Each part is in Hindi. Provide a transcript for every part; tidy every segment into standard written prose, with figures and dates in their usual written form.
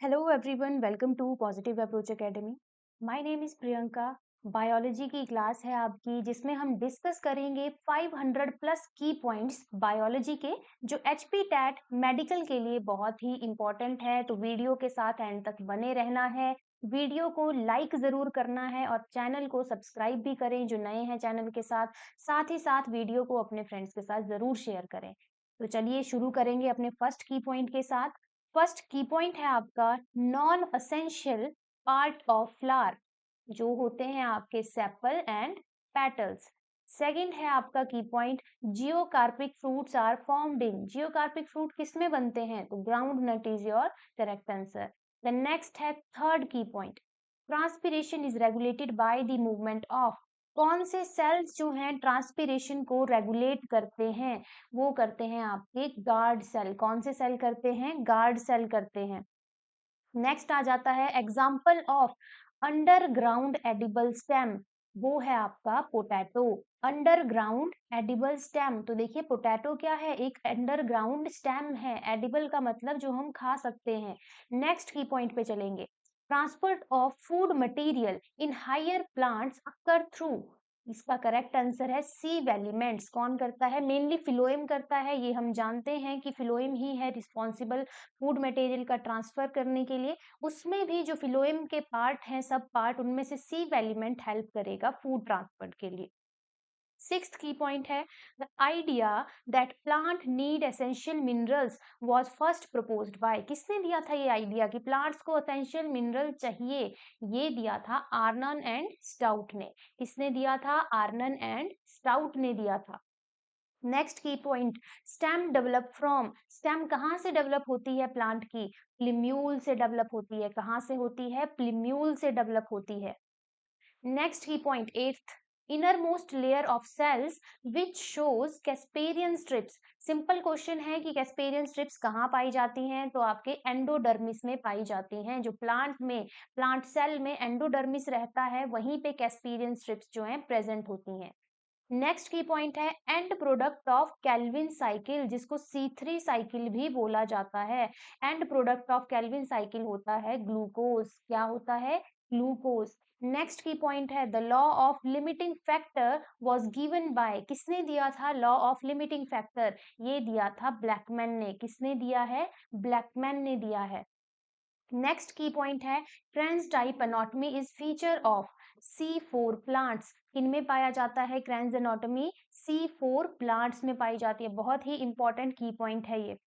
Hello everyone, welcome to Positive Approach Academy. My name is Priyanka. Biology की क्लास है आपकी जिसमें हम डिस्कस करेंगे 500 प्लस की पॉइंट्स बायोलॉजी के जो एचपी टैट मेडिकल के लिए बहुत ही इंपॉर्टेंट है। तो वीडियो के साथ एंड तक बने रहना है। वीडियो को लाइक जरूर करना है और चैनल को सब्सक्राइब भी करें जो नए हैं चैनल के साथ ही साथ वीडियो को अपने फ्रेंड्स के साथ जरूर शेयर करें। तो चलिए शुरू करेंगे अपने फर्स्ट की पॉइंट के साथ। फर्स्ट की पॉइंट है आपका non essential part of flower जो होते हैं आपके सेपल एंड पेटल्स। सेकंड है आपका की point geocarpic fruits are formed in. Geocarpic fruit किसमें बनते हैं? तो ground nut is your correct answer. The next है थर्ड की point transpiration is regulated by the movement of. कौन से सेल्स जो हैं ट्रांसपिरेशन को रेगुलेट करते हैं? वो करते हैं आपके गार्ड सेल। कौन से सेल करते हैं? गार्ड सेल करते हैं। नेक्स्ट आ जाता है example of underground edible stem. वो है आपका पोटैटो। अंडरग्राउंड एडिबल स्टेम, तो देखिए पोटैटो क्या है? एक अंडरग्राउंड स्टेम है। एडिबल का मतलब जो हम खा सकते हैं। नेक्स्ट की पॉइंट पे चलेंगे। Transport of food material in higher plants occur through. इसका करेक्ट आंसर है सी एलिमेंट्स। कौन करता है? मेनली फिलोएम करता है। ये हम जानते हैं कि फिलोएम ही है रिस्पॉन्सिबल फूड मटेरियल का ट्रांसफर करने के लिए। उसमें भी जो फिलोएम के पार्ट हैं, सब पार्ट, उनमें से सी एलिमेंट हेल्प करेगा फूड ट्रांसफर के लिए। सिक्स्थ की पॉइंट है the idea that plant need essential minerals was first proposed by. किसने दिया था ये आइडिया कि प्लांट्स को एसेंशियल मिनरल चाहिए? ये दिया था आर्नन एंड स्टाउट ने। किसने दिया था? आर्नन एंड स्टाउट ने दिया था। नेक्स्ट की point stem develop from. Stem कहाँ से डेवलप होती है प्लांट की? प्लिम्यूल से डेवलप होती है। कहाँ से होती है? प्लिम्यूल से डेवलप होती है। नेक्स्ट की point eighth inner most layer of cells which shows Casparian strips. Simple question है कि कैस्पेरियन स्ट्रिप्स कहाँ पाई जाती हैं? तो आपके एंडोडर्मिस में पाई जाती हैं। जो प्लांट में, प्लांट सेल में एंडोडर्मिस रहता है, वहीं पे कैस्पेरियन स्ट्रिप्स जो हैं प्रेजेंट होती हैं। नेक्स्ट की पॉइंट है and product of Calvin cycle, जिसको C3 साइकिल भी बोला जाता है। And product of Calvin cycle होता है ग्लूकोज। क्या होता है? ग्लूकोज। नेक्स्ट की पॉइंट है the law of limiting factor was given by. किसने दिया था लॉ ऑफ लिमिटिंग फैक्टर? ये दिया था ब्लैकमैन ने। किसने दिया है? ब्लैकमैन ने दिया है। नेक्स्ट की पॉइंट है Kranz type anatomy is feature of C4 plants. किनमें पाया जाता है क्रेन्स एनाटॉमी? C4 प्लांट्स में पाई जाती है। बहुत ही इंपॉर्टेंट की पॉइंट है ये।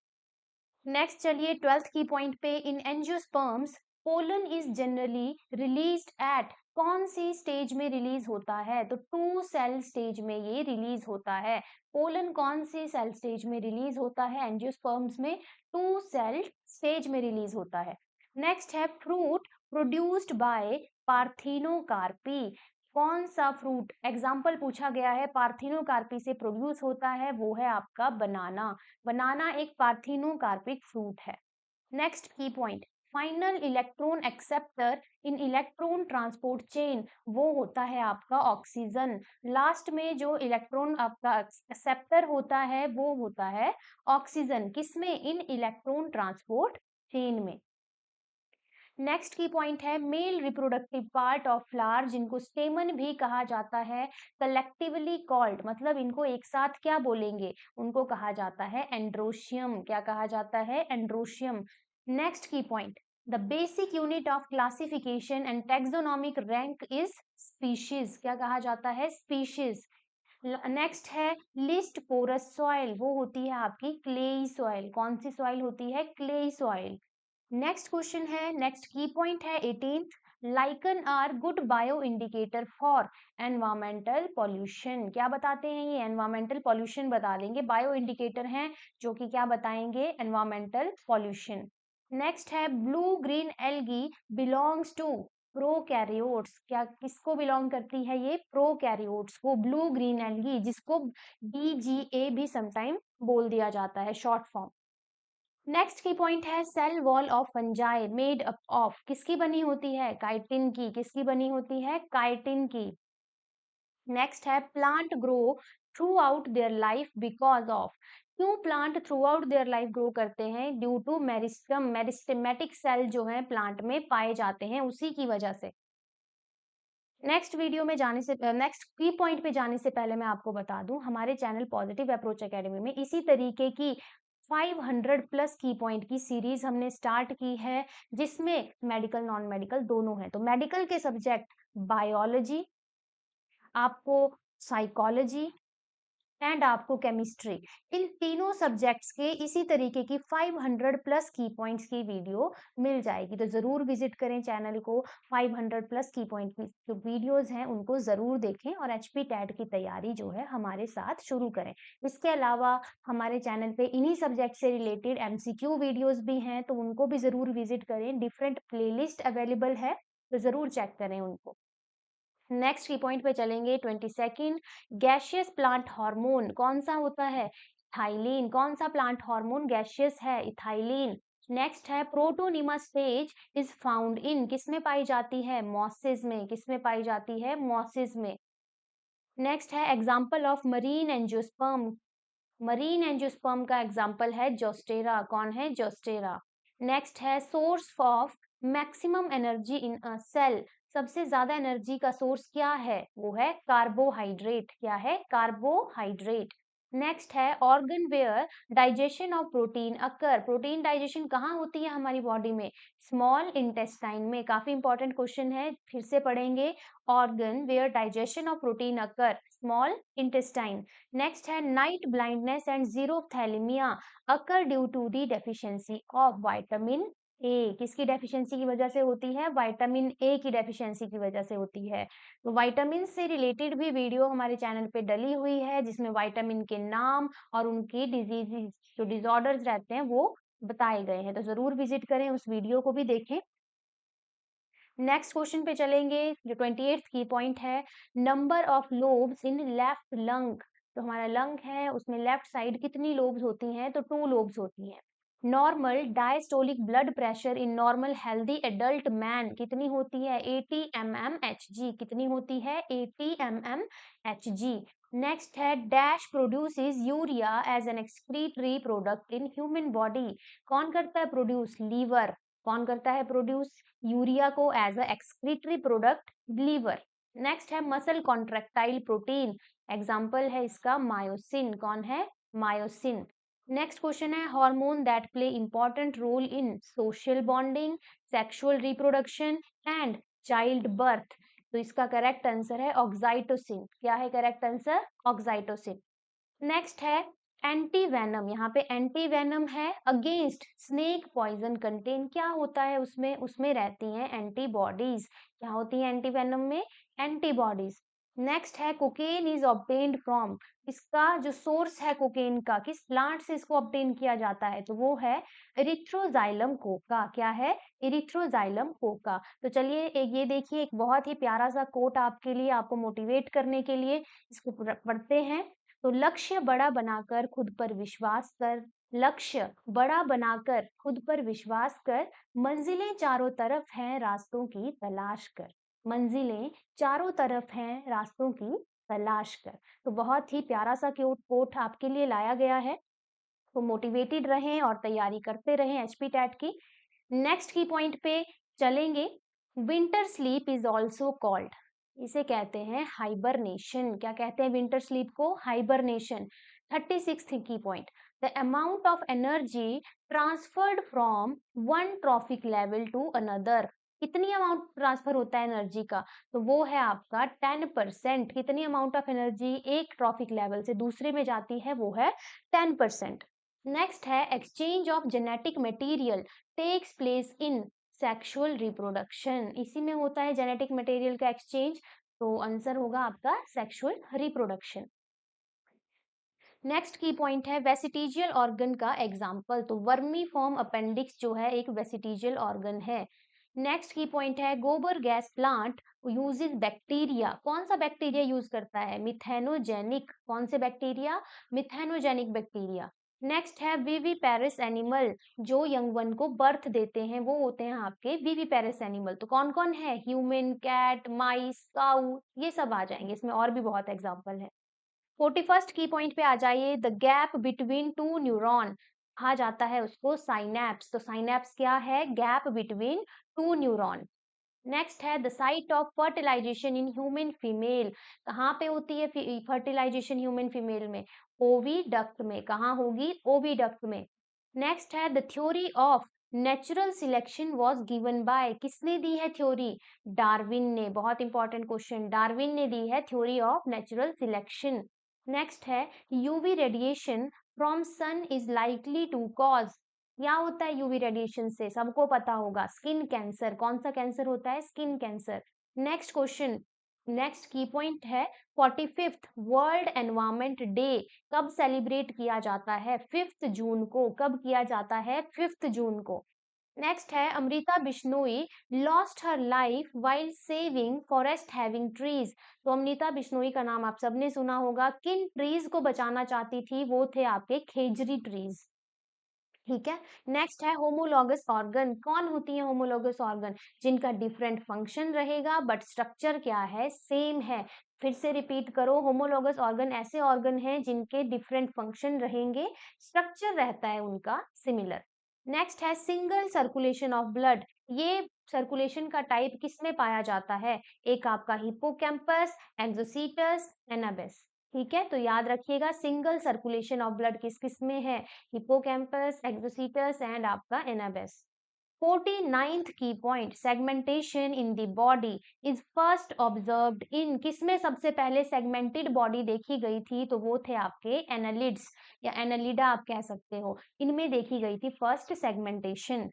नेक्स्ट चलिए ट्वेल्थ की पॉइंट पे in angiosperms pollen is generally released at. कौन सी स्टेज में रिलीज होता है? तो 2 सेल स्टेज में ये रिलीज होता है। पोलन कौन सी सेल स्टेज में रिलीज होता है? एंजियोस्पर्म्स में 2 सेल स्टेज में रिलीज होता है। नेक्स्ट है फ्रूट प्रोड्यूस्ड बाय पार्थिनोकार्पी। कौन सा फ्रूट एग्जाम्पल पूछा गया है पार्थिनोकार्पी से प्रोड्यूस होता है? वो है आपका बनाना। बनाना एक पार्थिनोकार्पिक फ्रूट है। नेक्स्ट की पॉइंट फाइनल इलेक्ट्रॉन एक्सेप्टर इन इलेक्ट्रॉन ट्रांसपोर्ट चेन, वो होता है आपका ऑक्सीजन। लास्ट में जो इलेक्ट्रॉन आपका एक्सेप्टर होता है वो होता है ऑक्सीजन। किसमें? इन इलेक्ट्रॉन ट्रांसपोर्ट चेन में। नेक्स्ट की पॉइंट है male reproductive part of flower, जिनको स्टेमन भी कहा जाता है, कलेक्टिवली कॉल्ड, मतलब इनको एक साथ क्या बोलेंगे? उनको कहा जाता है एंड्रोशियम। क्या कहा जाता है? एंड्रोशियम। नेक्स्ट की point the basic unit of classification and taxonomic rank is species. क्या कहा जाता है? स्पीशीज। नेक्स्ट है लिस्ट पोरस सॉइल, वो होती है आपकी क्लेई सॉइल। कौन सी सॉइल होती है? Clayey soil. नेक्स्ट क्वेश्चन है, नेक्स्ट की पॉइंट है 18th lichen are good bio indicator for environmental pollution. क्या बताते हैं ये? एनवायरमेंटल पॉल्यूशन बता देंगे। बायो इंडिकेटर हैं जो कि क्या बताएंगे? Environmental pollution. नेक्स्ट है blue green algae belongs to prokaryotes. क्या किसको बिलोंग करती है ये? प्रोकैरियोट्स को। ब्लू ग्रीन एल्गी जिसको BGA भी समटाइम बोल दिया जाता है, शॉर्ट फॉर्म। नेक्स्ट की पॉइंट है cell wall of fungi made up of. किसकी बनी होती है? काइटिन की। किसकी बनी होती है? काइटिन की। नेक्स्ट है plant grow throughout their life because of, क्यों plant throughout their life grow करते हैं? Due to meristem, meristematic cell जो है प्लांट में पाए जाते हैं, उसी की वजह से। नेक्स्ट वीडियो में जाने से नेक्स्ट की पॉइंट पे जाने से पहले मैं आपको बता दूं, हमारे चैनल पॉजिटिव अप्रोच एकेडमी में इसी तरीके की 500 प्लस की पॉइंट की सीरीज हमने स्टार्ट की है, जिसमें मेडिकल नॉन मेडिकल दोनों हैं। तो मेडिकल के सब्जेक्ट बायोलॉजी, आपको साइकोलॉजी एंड आपको केमिस्ट्री, इन तीनों सब्जेक्ट्स के इसी तरीके की 500 प्लस की पॉइंट्स की वीडियो मिल जाएगी। तो जरूर विजिट करें चैनल को, 500 प्लस की पॉइंट की जो वीडियोस हैं उनको जरूर देखें और एचपी टेट की तैयारी जो है हमारे साथ शुरू करें। इसके अलावा हमारे चैनल पे इन्हीं सब्जेक्ट से रिलेटेड एमसीक्यू वीडियोस भी हैं, तो उनको भी जरूर विजिट करें। डिफरेंट प्लेलिस्ट अवेलेबल है, तो जरूर चेक करें उनको। नेक्स्ट की पॉइंट पे चलेंगे 22nd, गैशियस प्लांट हार्मोन कौन सा होता है? इथाइलिन। कौन सा प्लांट हार्मोन गैशियस है? इथाइलिन। नेक्स्ट है protonema stage is found in, किसमें पाई जाती है? मॉसेस में। किसमें पाई जाती है? मॉसेस में। नेक्स्ट है example of marine angiosperm, marine angiosperm का एग्जाम्पल है जोस्टेरा। कौन है? जोस्टेरा। नेक्स्ट है source of maximum energy in a cell, सबसे ज्यादा एनर्जी का सोर्स क्या है? वो है कार्बोहाइड्रेट। क्या है? कार्बोहाइड्रेट। नेक्स्ट है organ where digestion of protein occur, protein digestion कहाँ होती है हमारी बॉडी में? स्मॉल इंटेस्टाइन में। काफी इंपॉर्टेंट क्वेश्चन है, फिर से पढ़ेंगे। Organ where digestion of protein occur, small intestine. Next है night blindness and xerophthalmia occur due to the deficiency of vitamin A, किसकी डेफिशिएंसी की वजह से होती है? विटामिन ए की डेफिशिएंसी की वजह से होती है। तो विटामिन से रिलेटेड भी वीडियो हमारे चैनल पे डली हुई है, जिसमें विटामिन के नाम और उनकी डिजीज जो डिसऑर्डर्स रहते हैं वो बताए गए हैं, तो जरूर विजिट करें, उस वीडियो को भी देखें। नेक्स्ट क्वेश्चन पे चलेंगे, जो 28th की पॉइंट है, number of lobes in left lung. तो हमारा लंग है, उसमें लेफ्ट साइड कितनी लोब्स होती हैं? तो 2 लोब्स होती हैं। Normal diastolic blood pressure in normal healthy adult man कितनी होती है? 80 mmHg। कितनी होती है? 80 mmHg। नेक्स्ट है dash produces urea as an excretory product in human body, कौन करता है प्रोड्यूस? लीवर। कौन करता है प्रोड्यूस यूरिया को as a excretory product? Liver. Next है मसल कॉन्ट्रेक्टाइल प्रोटीन, एग्जाम्पल है इसका मायोसिन। कौन है? मायोसिन। नेक्स्ट क्वेश्चन है hormone that play important role in social bonding, sexual reproduction and child birth. तो इसका करेक्ट आंसर है ऑक्साइटोसिन। क्या है करेक्ट आंसर? ऑक्साइटोसिन। नेक्स्ट है एंटी वेनम, यहाँ पे एंटी वेनम है अगेंस्ट स्नेक पॉइजन कंटेन, क्या होता है उसमें? उसमें रहती हैं एंटीबॉडीज। क्या होती है एंटी वेनम में? एंटीबॉडीज। नेक्स्ट है कोकेन इज ऑब्टेन्ड फ्रॉम, इसका जो सोर्स है कोकेन का, किस प्लांट से इसको ऑब्टेन किया जाता है? तो वो है इरिथ्रोजाइलम कोका। क्या है? Erythroxylum Coca. तो चलिए एक ये देखिए, एक बहुत ही प्यारा सा कोट आपके लिए, आपको मोटिवेट करने के लिए, इसको पढ़ते हैं। तो लक्ष्य बड़ा बनाकर खुद पर विश्वास कर, लक्ष्य बड़ा बनाकर खुद पर विश्वास कर, मंजिलें चारों तरफ हैं रास्तों की तलाश कर, मंजिलें चारों तरफ हैं रास्तों की तलाश कर। तो बहुत ही प्यारा सा क्यूट कोट आपके लिए लाया गया है, तो मोटिवेटेड रहें और तैयारी करते रहें एचपी टैट की। नेक्स्ट की पॉइंट पे चलेंगे, winter sleep is also called, इसे कहते हैं हाइबरनेशन। क्या कहते हैं विंटर स्लीप को? हाइबरनेशन। 36 की point, the amount of energy transferred from one trophic level to another, कितनी अमाउंट ट्रांसफर होता है एनर्जी का? तो वो है आपका 10%। कितनी अमाउंट ऑफ एनर्जी एक ट्रॉफिक लेवल से दूसरे में जाती है? वो है 10%। नेक्स्ट है exchange of genetic material takes place in sexual reproduction, इसी में होता है जेनेटिक मटेरियल का एक्सचेंज, तो आंसर होगा आपका सेक्सुअल रिप्रोडक्शन। नेक्स्ट की पॉइंट है वेसिटिजियल ऑर्गन का एग्जाम्पल, तो वर्मी फॉर्म अपेंडिक्स जो है एक वेसिटिजियल ऑर्गन है। नेक्स्ट की पॉइंट है गोबर गैस प्लांट यूजेस बैक्टीरिया, कौन सा बैक्टीरिया यूज करता है? मिथेनोजेनिक। कौन से बैक्टीरिया? Methanogenic bacteria. नेक्स्ट है विविपेरस एनिमल, जो यंग वन को बर्थ देते हैं वो होते हैं आपके विविपेरस एनिमल। तो कौन कौन है? ह्यूमन, कैट, माइस, काऊ, ये सब आ जाएंगे इसमें, और भी बहुत एग्जाम्पल है। 41st की पॉइंट पे आ जाइए। The gap between two neuron कहा जाता है उसको साइनैप्स। तो साइनैप्स क्या है? Gap between two neuron. Next है the site of fertilization in human female. कहाँ पे होती है फर्टिलाइजेशन ह्यूमन फीमेल में? ओविडक्ट में। कहाँ होगी? ओविडक्ट में। नेक्स्ट है the theory of natural selection was given by. किसने दी है थ्योरी? डार्विन ने। बहुत इंपॉर्टेंट क्वेश्चन, डार्विन ने दी है theory of natural selection. Next है UV radiation from sun is likely to cause. क्या होता है यूवी रेडिएशन से? सबको पता होगा, स्किन कैंसर। कौन सा कैंसर होता है? Skin cancer. Next question, next की पॉइंट है 45th वर्ल्ड एनवायरमेंट डे कब सेलिब्रेट किया जाता है? 5th जून को। कब किया जाता है? 5th जून को। नेक्स्ट है Amrita Bishnoi lost her life while saving forest having trees. तो अमृता बिश्नोई का नाम आप सबने सुना होगा। किन ट्रीज को बचाना चाहती थी? वो थे आपके खेजरी ट्रीज। ठीक है। नेक्स्ट है होमोलॉगस ऑर्गन। कौन होती है होमोलॉगस ऑर्गन? जिनका डिफरेंट फंक्शन रहेगा बट स्ट्रक्चर क्या है? सेम है। फिर से रिपीट करो, होमोलॉगस ऑर्गन ऐसे ऑर्गन हैं जिनके डिफरेंट फंक्शन रहेंगे, स्ट्रक्चर रहता है उनका सिमिलर। नेक्स्ट है सिंगल सर्कुलेशन ऑफ ब्लड। ये सर्कुलेशन का टाइप किसमें पाया जाता है? एक आपका हिप्पोकैम्पस, एक्सोसीटस, एनाबेस। ठीक है, तो याद रखिएगा सिंगल सर्कुलेशन ऑफ ब्लड किस किस में है? हिप्पोकैम्पस, एक्सोसीटस एंड आपका एनाबेस। 49th की point, segmentation in the body is first observed in. किसमें सबसे पहले सेगमेंटेड बॉडी देखी गई थी? तो वो थे आपके एनालिड्स या एनालिडा आप कह सकते हो। इनमें देखी गई थी फर्स्ट सेगमेंटेशन।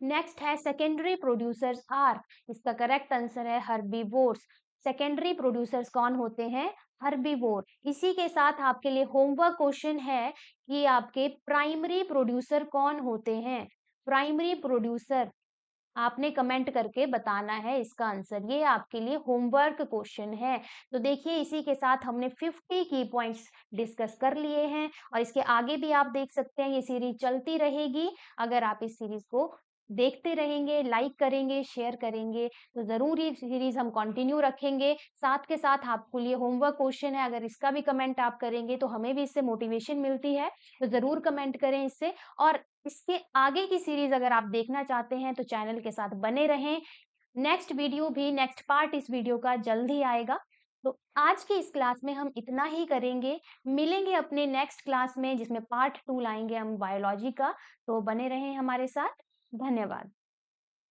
नेक्स्ट है सेकेंडरी प्रोड्यूसर्स आर। इसका करेक्ट आंसर है हर्बीवोर्स। सेकेंडरी प्रोड्यूसर्स कौन होते हैं? हर्बीवोर। इसी के साथ आपके लिए होमवर्क क्वेश्चन है कि आपके प्राइमरी प्रोड्यूसर कौन होते हैं? प्राइमरी प्रोड्यूसर आपने कमेंट करके बताना है इसका आंसर। ये आपके लिए होमवर्क क्वेश्चन है। तो देखिए इसी के साथ हमने 50 की पॉइंट्स डिस्कस कर लिए हैं और इसके आगे भी आप देख सकते हैं ये सीरीज चलती रहेगी। अगर आप इस सीरीज को देखते रहेंगे, लाइक करेंगे, शेयर करेंगे तो जरूर ये सीरीज हम कंटिन्यू रखेंगे। साथ के साथ आपको लिए होमवर्क क्वेश्चन है, अगर इसका भी कमेंट आप करेंगे तो हमें भी इससे मोटिवेशन मिलती है। तो जरूर कमेंट करें इससे। और इसके आगे की सीरीज अगर आप देखना चाहते हैं तो चैनल के साथ बने रहें। नेक्स्ट वीडियो भी, नेक्स्ट पार्ट इस वीडियो का जल्द ही आएगा। तो आज की इस क्लास में हम इतना ही करेंगे। मिलेंगे अपने नेक्स्ट क्लास में जिसमें पार्ट 2 लाएंगे हम बायोलॉजी का। तो बने रहें हमारे साथ। धन्यवाद।